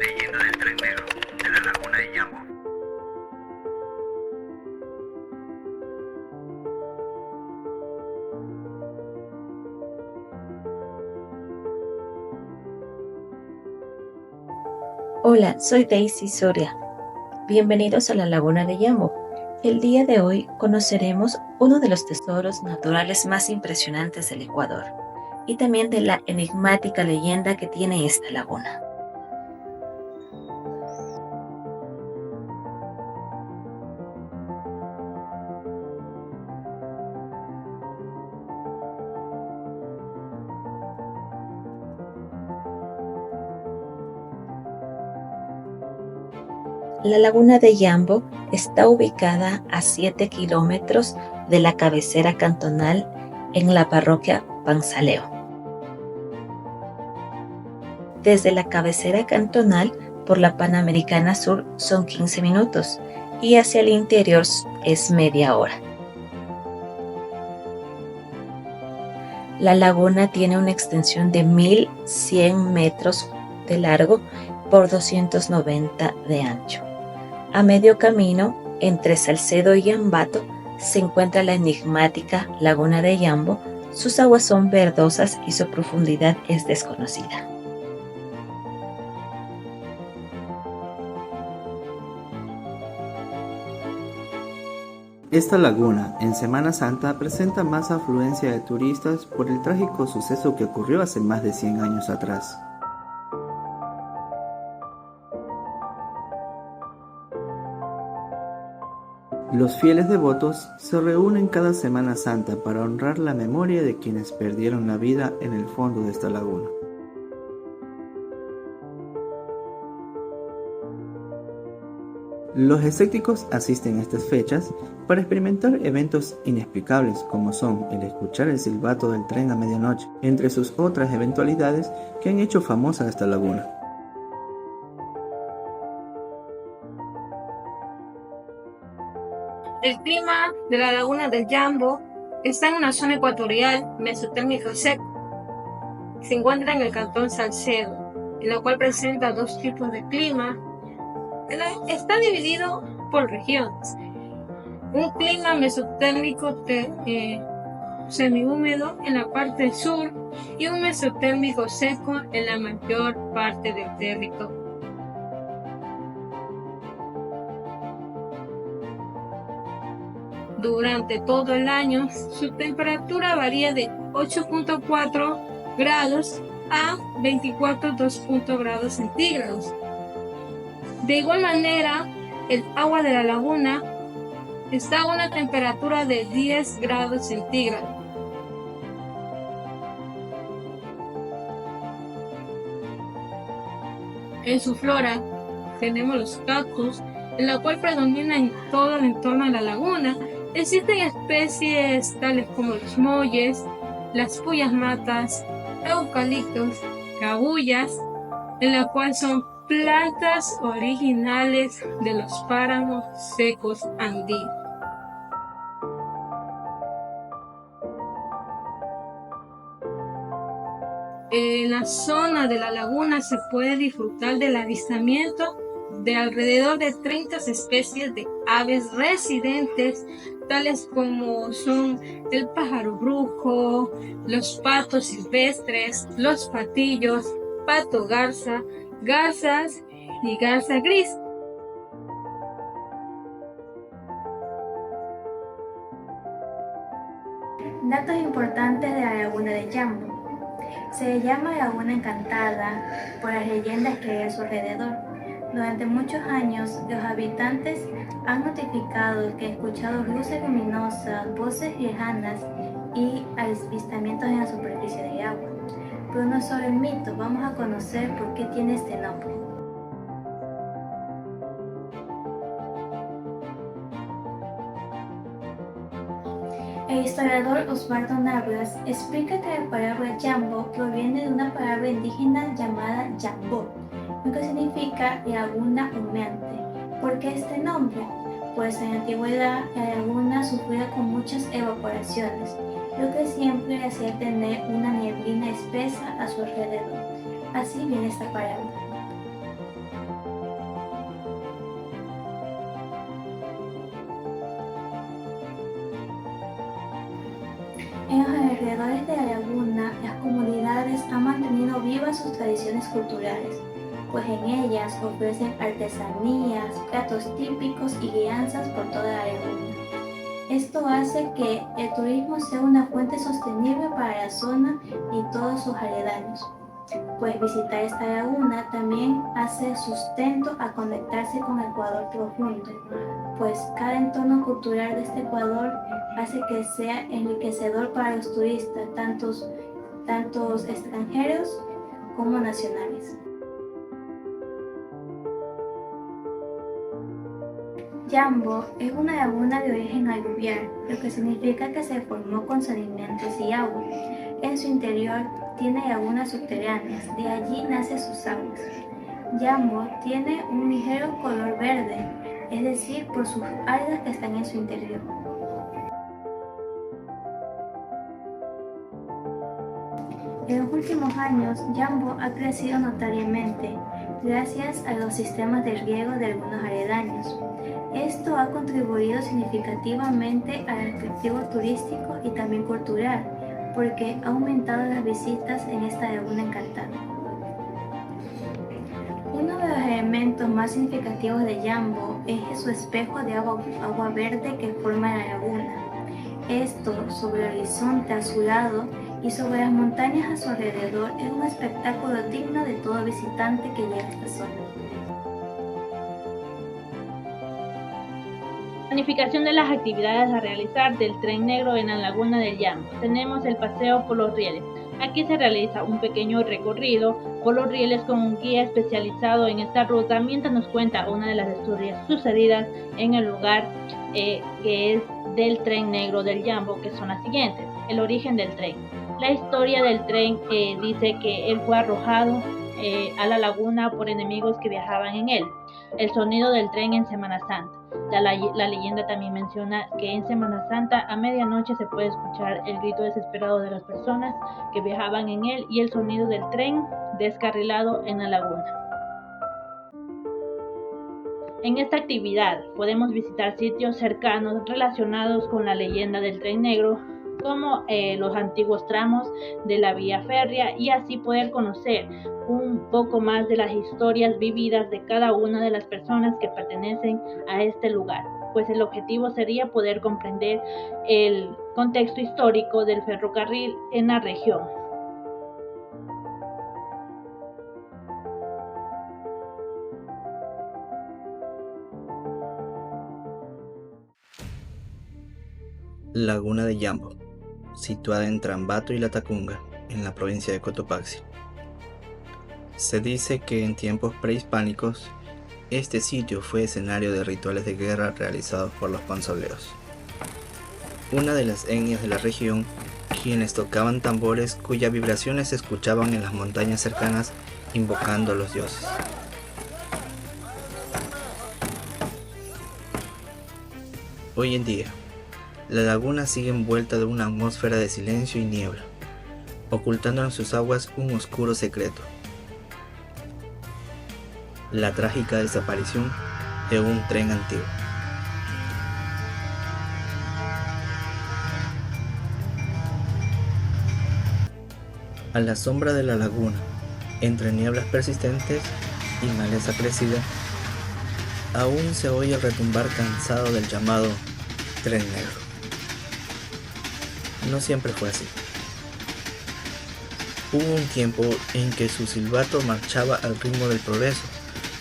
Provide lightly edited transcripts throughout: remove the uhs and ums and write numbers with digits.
Leyenda del tren negro de la laguna de Yambo. Hola, soy Daisy Soria. Bienvenidos a la Laguna de Yambo. El día de hoy conoceremos uno de los tesoros naturales más impresionantes del Ecuador y también de la enigmática leyenda que tiene esta laguna. La Laguna de Yambo está ubicada a 7 kilómetros de la cabecera cantonal en la parroquia Pansaleo. Desde la cabecera cantonal por la Panamericana Sur son 15 minutos y hacia el interior es media hora. La laguna tiene una extensión de 1.100 metros de largo por 290 de ancho. A medio camino, entre Salcedo y Ambato, se encuentra la enigmática Laguna de Yambo. Sus aguas son verdosas y su profundidad es desconocida. Esta laguna en Semana Santa presenta más afluencia de turistas por el trágico suceso que ocurrió hace más de 100 años atrás. Los fieles devotos se reúnen cada Semana Santa para honrar la memoria de quienes perdieron la vida en el fondo de esta laguna. Los escépticos asisten a estas fechas para experimentar eventos inexplicables como son el escuchar el silbato del tren a medianoche, entre sus otras eventualidades que han hecho famosa esta laguna. El clima de la laguna del Yambo está en una zona ecuatorial mesotérmico seco. Se encuentra en el cantón Salcedo, en la cual presenta dos tipos de clima. Está dividido por regiones. Un clima mesotérmico semihúmedo en la parte sur y un mesotérmico seco en la mayor parte del territorio. Durante todo el año, su temperatura varía de 8.4 grados a 24.2 grados centígrados. De igual manera, el agua de la laguna está a una temperatura de 10 grados centígrados. En su flora tenemos los cactus, en la cual predomina en todo el entorno de la laguna. Existen especies tales como los molles, las puyas matas, eucaliptos, cabullas, en la cual son plantas originales de los páramos secos andinos. En la zona de la laguna se puede disfrutar del avistamiento de alrededor de 30 especies de aves residentes, tales como son el pájaro brujo, los patos silvestres, los patillos, pato garza, garzas y garza gris. Datos importantes de la Laguna de Yambo. Se llama Laguna Encantada por las leyendas que hay a su alrededor. Durante muchos años, los habitantes han notificado que han escuchado luces luminosas, voces lejanas y avistamientos en la superficie del agua. Pero no es solo el mito, vamos a conocer por qué tiene este nombre. El historiador Osvaldo Navas explica que la palabra Yambo proviene de una palabra indígena llamada Yambó, lo que significa laguna humeante. ¿Por qué este nombre? Pues en la antigüedad la laguna sufría con muchas evaporaciones, lo que siempre le hacía tener una neblina espesa a su alrededor. Así viene esta palabra. conservan sus tradiciones culturales, pues en ellas ofrecen artesanías, platos típicos y guianzas por toda la laguna. Esto hace que el turismo sea una fuente sostenible para la zona y todos sus aledaños, pues visitar esta laguna también hace sustento a conectarse con el Ecuador profundo, pues cada entorno cultural de este Ecuador hace que sea enriquecedor para los turistas, tantos extranjeros como nacionales. Yambo es una laguna de origen aluvial, lo que significa que se formó con sedimentos y agua. En su interior tiene lagunas subterráneas, de allí nacen sus aguas. Yambo tiene un ligero color verde, es decir, por sus algas que están en su interior. En los últimos años, Yambo ha crecido notoriamente gracias a los sistemas de riego de algunos aledaños. Esto ha contribuido significativamente al atractivo turístico y también cultural, porque ha aumentado las visitas en esta laguna encantada. Uno de los elementos más significativos de Yambo es su espejo de agua verde que forma la laguna. Esto, sobre el horizonte azulado y sobre las montañas a su alrededor, es un espectáculo digno de todo visitante que llega a esta zona. Planificación de las actividades a realizar del Tren Negro en la Laguna del Yambo. Tenemos el paseo por los rieles. Aquí se realiza un pequeño recorrido por los rieles con un guía especializado en esta ruta, mientras nos cuenta una de las historias sucedidas en el lugar que es del Tren Negro del Yambo, que son las siguientes. El origen del tren. La historia del tren dice que él fue arrojado a la laguna por enemigos que viajaban en él. El sonido del tren en Semana Santa. La leyenda también menciona que en Semana Santa a medianoche se puede escuchar el grito desesperado de las personas que viajaban en él y el sonido del tren descarrilado en la laguna. En esta actividad podemos visitar sitios cercanos relacionados con la leyenda del Tren Negro, como los antiguos tramos de la vía férrea, y así poder conocer un poco más de las historias vividas de cada una de las personas que pertenecen a este lugar, pues el objetivo sería poder comprender el contexto histórico del ferrocarril en la región. Laguna de Yambo, situada entre Ambato y Latacunga, en la provincia de Cotopaxi. Se dice que en tiempos prehispánicos, este sitio fue escenario de rituales de guerra realizados por los panzoleos, una de las etnias de la región, quienes tocaban tambores cuyas vibraciones se escuchaban en las montañas cercanas invocando a los dioses. Hoy en día, la laguna sigue envuelta de una atmósfera de silencio y niebla, ocultando en sus aguas un oscuro secreto: la trágica desaparición de un tren antiguo. A la sombra de la laguna, entre nieblas persistentes y maleza crecida, aún se oye el retumbar cansado del llamado Tren Negro. No siempre fue así. Hubo un tiempo en que su silbato marchaba al ritmo del progreso,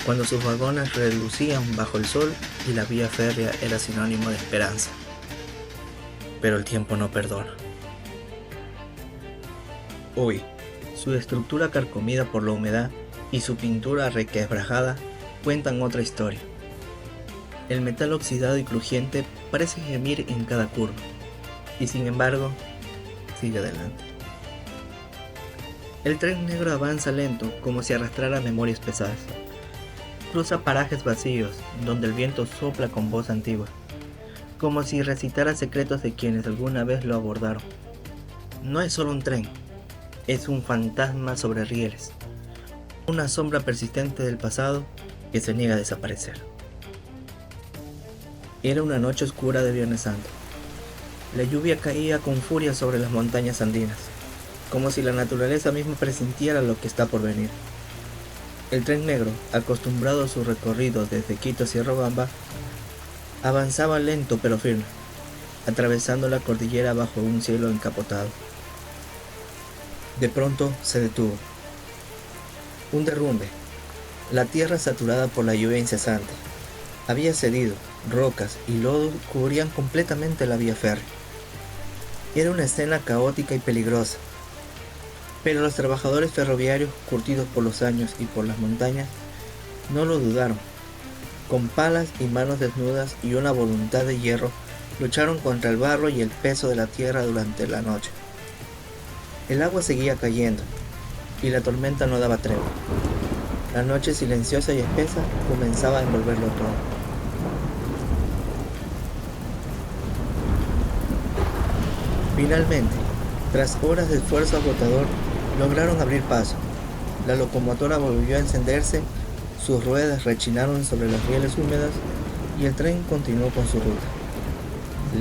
cuando sus vagones relucían bajo el sol y la vía férrea era sinónimo de esperanza. Pero el tiempo no perdona. Hoy, su estructura carcomida por la humedad y su pintura requebrajada cuentan otra historia. El metal oxidado y crujiente parece gemir en cada curva, y sin embargo, sigue adelante. El Tren Negro avanza lento, como si arrastrara memorias pesadas. Cruza parajes vacíos, donde el viento sopla con voz antigua, como si recitara secretos de quienes alguna vez lo abordaron. No es solo un tren, es un fantasma sobre rieles, una sombra persistente del pasado que se niega a desaparecer. Era una noche oscura de Viernes Santo. La lluvia caía con furia sobre las montañas andinas. como si la naturaleza misma presintiera lo que está por venir. El tren negro, acostumbrado a su recorrido desde Quito hacia Riobamba, avanzaba lento pero firme, atravesando la cordillera bajo un cielo encapotado. De pronto se detuvo. Un derrumbe. La tierra saturada por la lluvia incesante había cedido, rocas y lodo cubrían completamente la vía férrea. Era una escena caótica y peligrosa, pero los trabajadores ferroviarios, curtidos por los años y por las montañas, no lo dudaron. Con palas y manos desnudas y una voluntad de hierro, lucharon contra el barro y el peso de la tierra durante la noche. El agua seguía cayendo, y la tormenta no daba tregua. La noche silenciosa y espesa comenzaba a envolverlo todo. Finalmente, tras horas de esfuerzo agotador, lograron abrir paso. La locomotora volvió a encenderse, sus ruedas rechinaron sobre las rieles húmedas y el tren continuó con su ruta,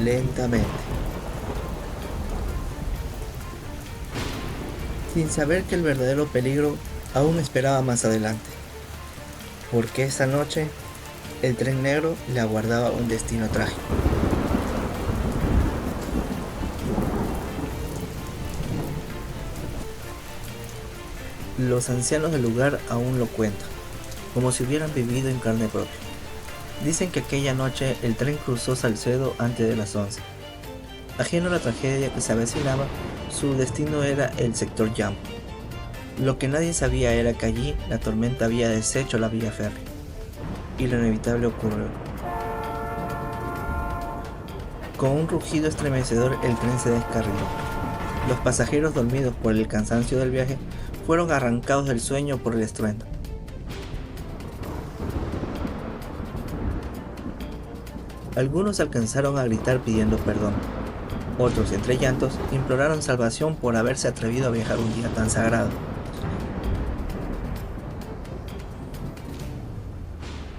lentamente. Sin saber que el verdadero peligro aún esperaba más adelante, porque esa noche el tren negro le aguardaba un destino trágico. Los ancianos del lugar aún lo cuentan, como si hubieran vivido en carne propia. Dicen que aquella noche el tren cruzó Salcedo antes de las 11. Ajeno a la tragedia que se avecinaba, su destino era el sector Yambo. Lo que nadie sabía era que allí la tormenta había deshecho la vía férrea, y lo inevitable ocurrió. Con un rugido estremecedor el tren se descarriló. Los pasajeros, dormidos por el cansancio del viaje, fueron arrancados del sueño por el estruendo. Algunos alcanzaron a gritar pidiendo perdón. Otros, entre llantos, imploraron salvación por haberse atrevido a viajar un día tan sagrado.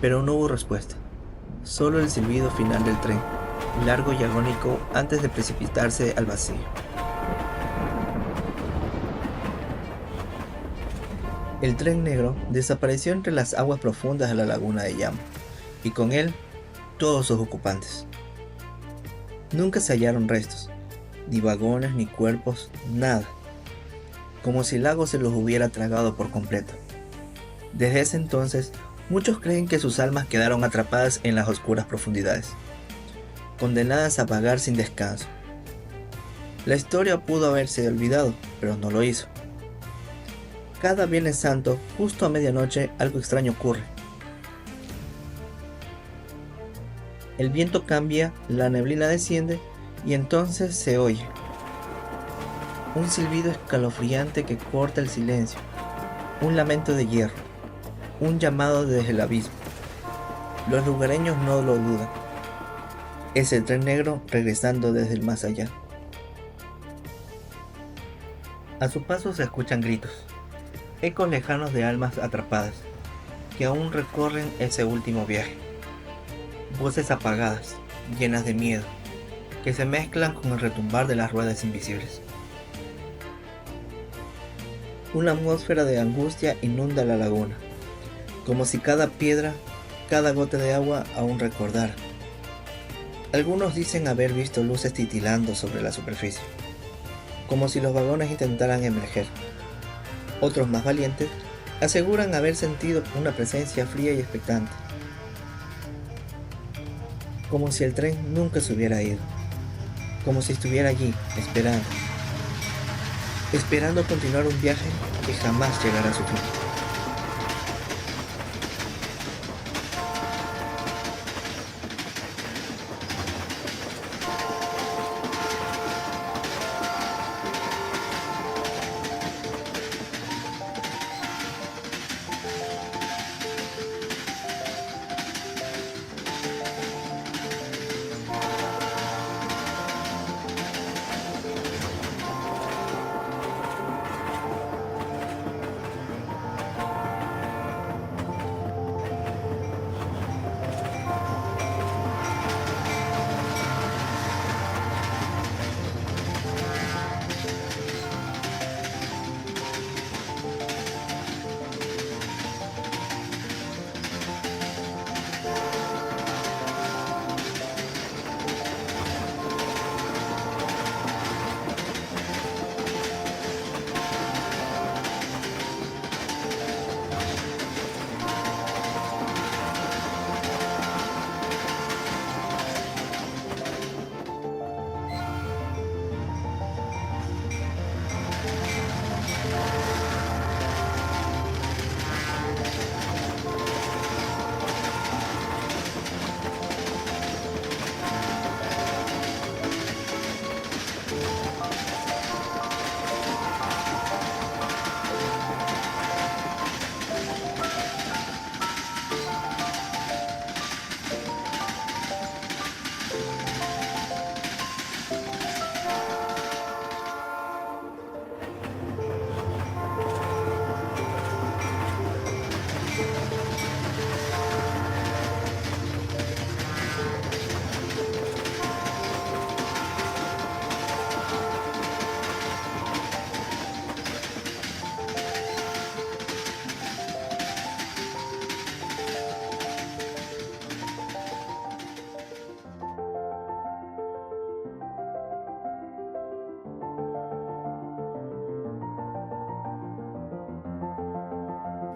Pero no hubo respuesta, solo el silbido final del tren, largo y agónico antes de precipitarse al vacío. El tren negro desapareció entre las aguas profundas de la laguna de Yambo, y con él todos sus ocupantes. Nunca se hallaron restos, ni vagones, ni cuerpos, nada, como si el lago se los hubiera tragado por completo. Desde ese entonces, muchos creen que sus almas quedaron atrapadas en las oscuras profundidades, condenadas a vagar sin descanso. La historia pudo haberse olvidado, pero no lo hizo. Cada Viernes Santo, justo a medianoche, algo extraño ocurre. El viento cambia, la neblina desciende y entonces se oye un silbido escalofriante que corta el silencio, un lamento de hierro, un llamado desde el abismo. Los lugareños no lo dudan. Es el tren negro regresando desde el más allá. A su paso se escuchan gritos, ecos lejanos de almas atrapadas, que aún recorren ese último viaje. Voces apagadas, llenas de miedo, que se mezclan con el retumbar de las ruedas invisibles. Una atmósfera de angustia inunda la laguna, como si cada piedra, cada gota de agua aún recordara. Algunos dicen haber visto luces titilando sobre la superficie, como si los vagones intentaran emerger. Otros, más valientes, aseguran haber sentido una presencia fría y expectante, como si el tren nunca se hubiera ido, como si estuviera allí, esperando continuar un viaje que jamás llegará a su fin.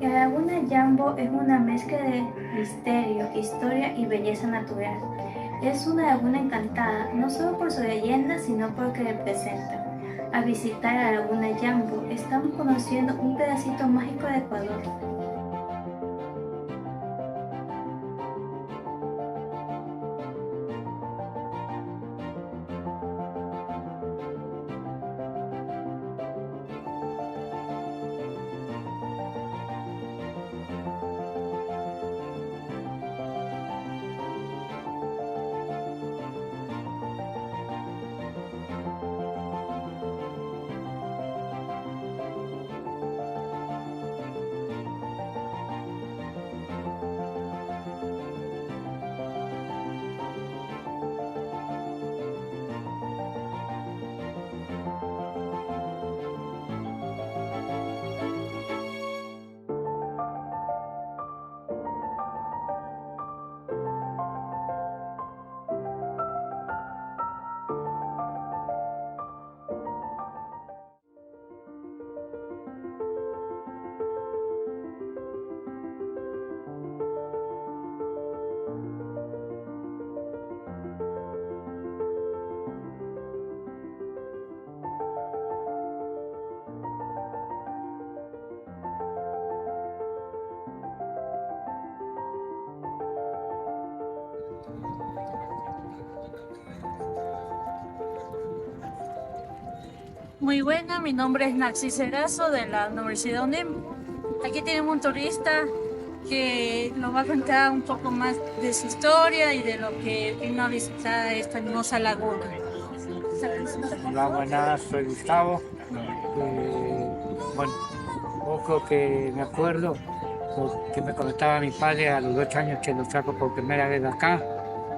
La laguna Jambo es una mezcla de misterio, historia y belleza natural. Es una laguna encantada, no solo por su leyenda, sino porque representa. Al visitar la laguna Jambo, estamos conociendo un pedacito mágico de Ecuador. Muy buena, mi nombre es Narcisa Erazo de la Universidad UNEM. Aquí tenemos un turista que nos va a contar un poco más de su historia y de lo que vino a visitar esta hermosa laguna. Hola, buenas, soy Gustavo. Bueno, poco que me acuerdo, que me comentaba mi padre a los 8 años que lo trajo por primera vez acá,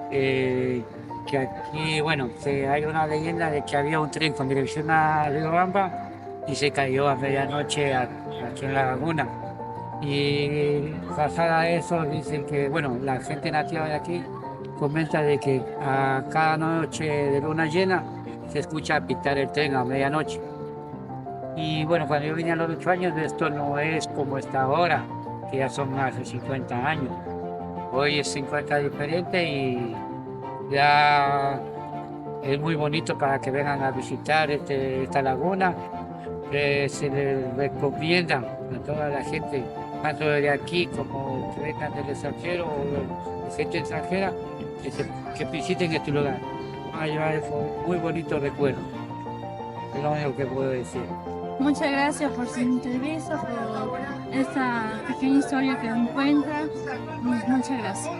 que aquí, bueno, hay una leyenda de que había un tren con dirección a Riobamba y se cayó a medianoche aquí en la laguna. Y pasada eso, dicen que, bueno, la gente nativa de aquí comenta de que a cada noche de luna llena se escucha pitar el tren a medianoche. Y bueno, cuando yo vine a los 8 años, esto no es como está ahora, que ya son más de 50 años. Hoy es 50 diferente y ya es muy bonito para que vengan a visitar esta laguna. Se les recomienda a toda la gente, tanto de aquí como que vengan del extranjero o de gente extranjera, que visiten este lugar. Van a llevar muy bonito recuerdo. Es lo único que puedo decir. Muchas gracias por su entrevista, por esta pequeña historia que nos cuenta. Muchas gracias.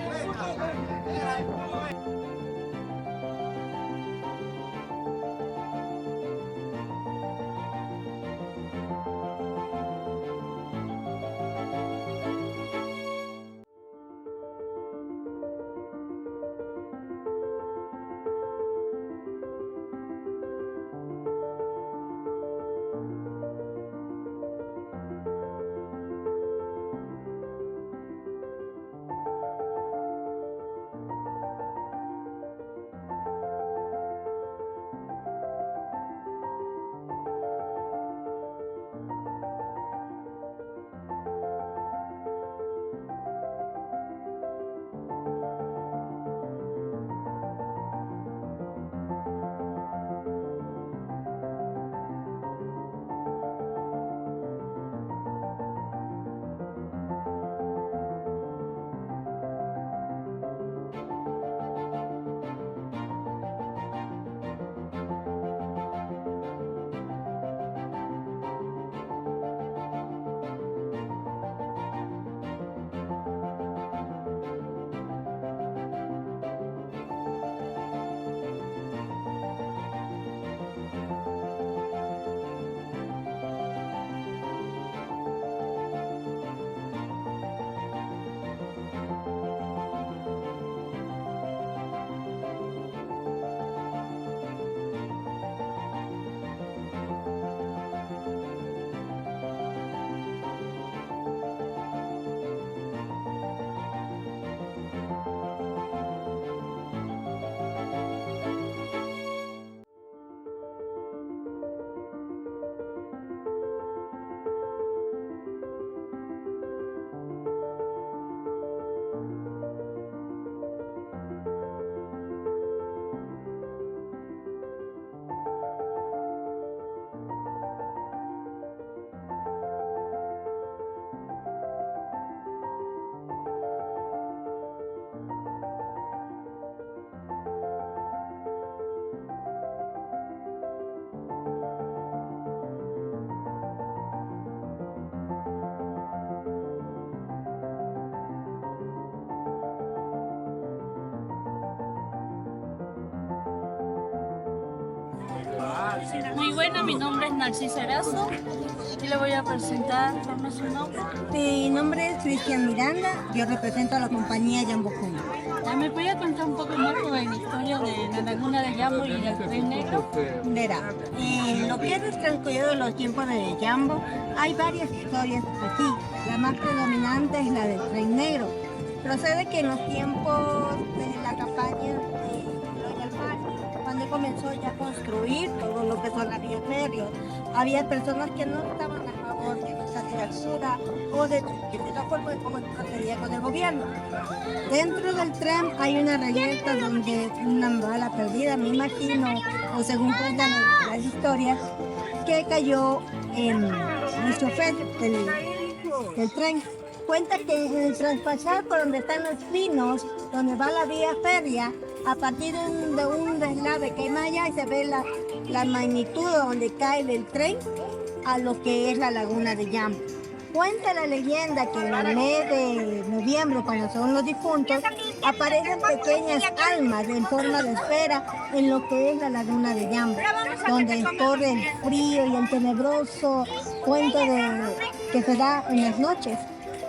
Muy buena, mi nombre es Narcisa Erazo. Aquí le voy a presentar ¿cómo es su nombre? Mi nombre es Cristian Miranda, yo represento a la compañía Jambo Kuma. ¿Me podría contar un poco más sobre la historia de la laguna de Jambo y del tren negro? Verá, en lo que es el transcurrido de los tiempos de Jambo, hay varias historias aquí. La más predominante es la del tren negro. Procede que en los tiempos de la campaña de Eloy Alfaro, cuando comenzó ya a construir todo lo que son las vías férreas, había personas que no estaban a favor de esa altura o de la forma de cómo procedía con el gobierno. Dentro del tren hay una reyerta donde una bala perdida, me imagino, o según cuentan las historias, que cayó en el chofer del tren. Cuenta que en el traspasar por donde están los pinos, donde va la vía férrea, a partir de un deslave que hay más allá y se ve la magnitud donde cae el tren a lo que es la laguna de Jambo. Cuenta la leyenda que en el mes de noviembre, cuando son los difuntos, aparecen pequeñas almas en forma de esfera en lo que es la laguna de Jambo, donde corre el frío y el tenebroso cuento que se da en las noches,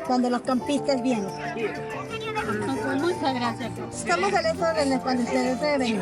cuando los campistas vienen. Muchas gracias. Estamos a las órdenes cuando se desee venir.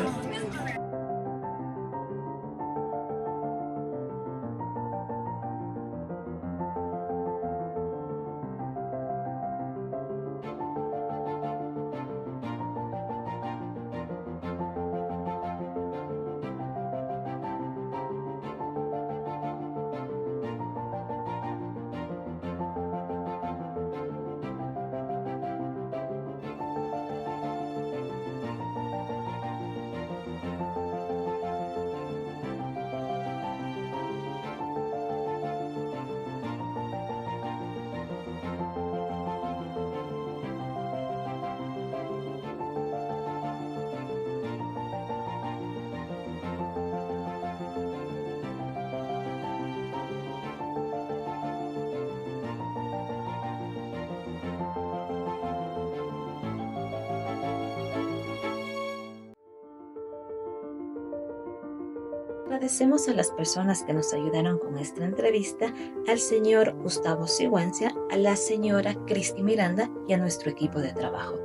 Agradecemos a las personas que nos ayudaron con esta entrevista, al señor Gustavo Sigüenza, a la señora Cristi Miranda y a nuestro equipo de trabajo.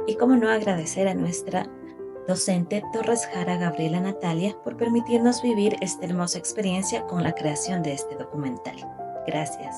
Y cómo no agradecer a nuestra docente Torres Jara Gabriela Natalia por permitirnos vivir esta hermosa experiencia con la creación de este documental. Gracias.